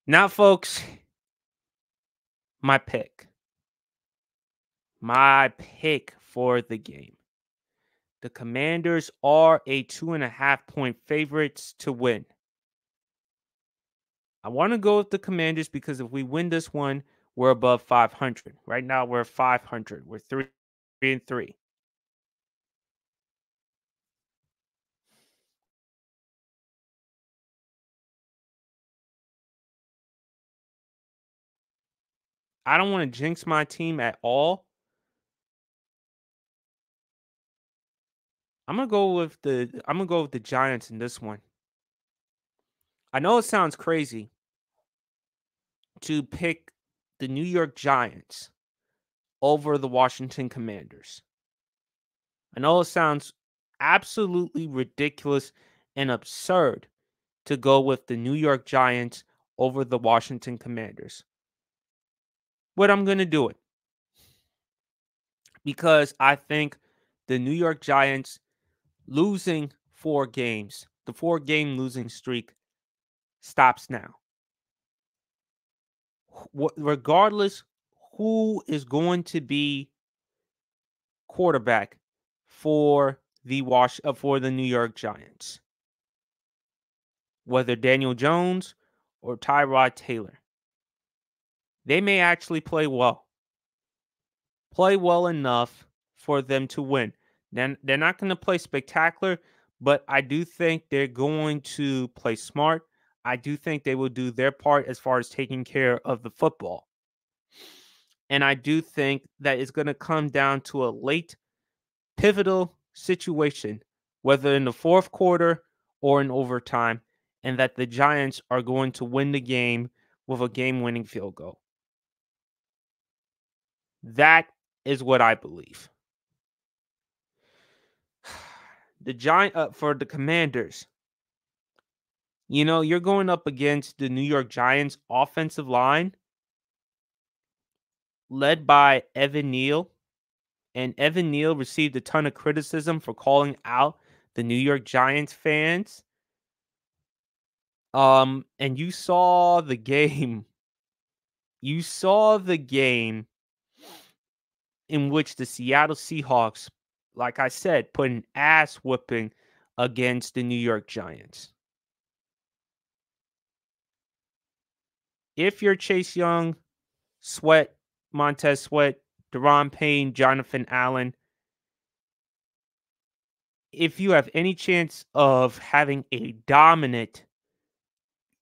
Now, folks, my pick. My pick for the game. The Commanders are a 2.5 point favorites to win. I want to go with the Commanders because if we win this one, we're above 500. Right now, we're 500. We're 3-3. I don't want to jinx my team at all. I'm gonna go with the Giants in this one. I know it sounds crazy to pick the New York Giants over the Washington Commanders. I know it sounds absolutely ridiculous and absurd to go with the New York Giants over the Washington Commanders. But I'm going to do it because I think the New York Giants losing 4 games, the 4 game losing streak stops now. Regardless who is going to be quarterback for the New York Giants, whether Daniel Jones or Tyrod Taylor. They may actually play well enough for them to win. Then they're not going to play spectacular, but I do think they're going to play smart. I do think they will do their part as far as taking care of the football. And I do think that it's going to come down to a late pivotal situation, whether in the fourth quarter or in overtime, and that the Giants are going to win the game with a game winning field goal. That is what I believe. For the Commanders, you're going up against the New York Giants offensive line led by Evan Neal, and Evan Neal received a ton of criticism for calling out the New York Giants fans. And you saw the game. You saw the game in which the Seattle Seahawks, like I said, put an ass whipping against the New York Giants. If you're Chase Young, Sweat, Montez Sweat, Deron Payne, Jonathan Allen, if you have any chance of having a dominant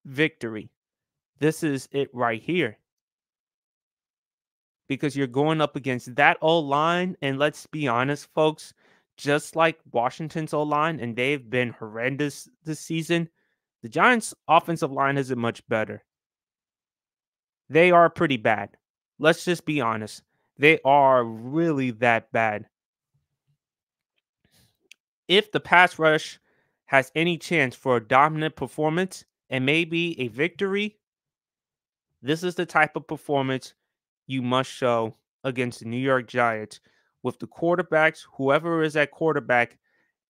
victory, this is it right here. Because you're going up against that O line, and let's be honest, folks, just like Washington's O line, and they've been horrendous this season, the Giants' offensive line isn't much better. They are pretty bad. Let's just be honest. They are really that bad. If the pass rush has any chance for a dominant performance and maybe a victory, this is the type of performance you must show against the New York Giants with the quarterbacks, whoever is at quarterback,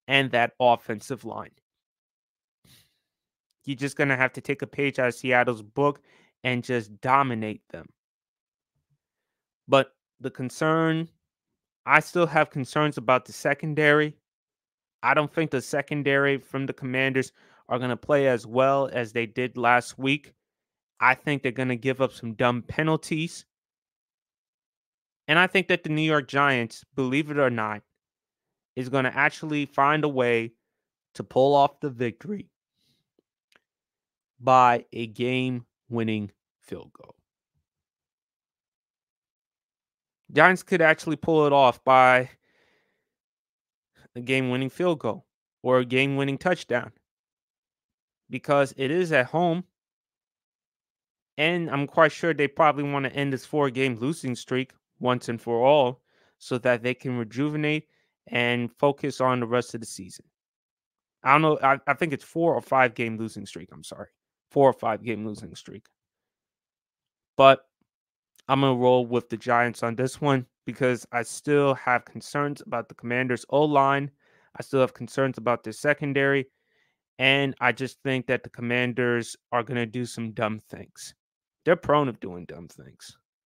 and that offensive line. You're just going to have to take a page out of Seattle's book and just dominate them. But I still have concerns about the secondary. I don't think the secondary from the Commanders are going to play as well as they did last week. I think they're going to give up some dumb penalties. And I think that the New York Giants, believe it or not, is going to actually find a way to pull off the victory by a game winning field goal. Giants could actually pull it off by a game winning field goal or a game winning touchdown because it is at home. And I'm quite sure they probably want to end this 4 game losing streak once and for all so that they can rejuvenate and focus on the rest of the season. I don't know. I think it's 4 or 5 game losing streak. I'm sorry. 4 or 5 game losing streak. But I'm going to roll with the Giants on this one because I still have concerns about the Commanders' O line. I still have concerns about their secondary. And I just think that the Commanders are going to do some dumb things. They're prone of doing dumb things.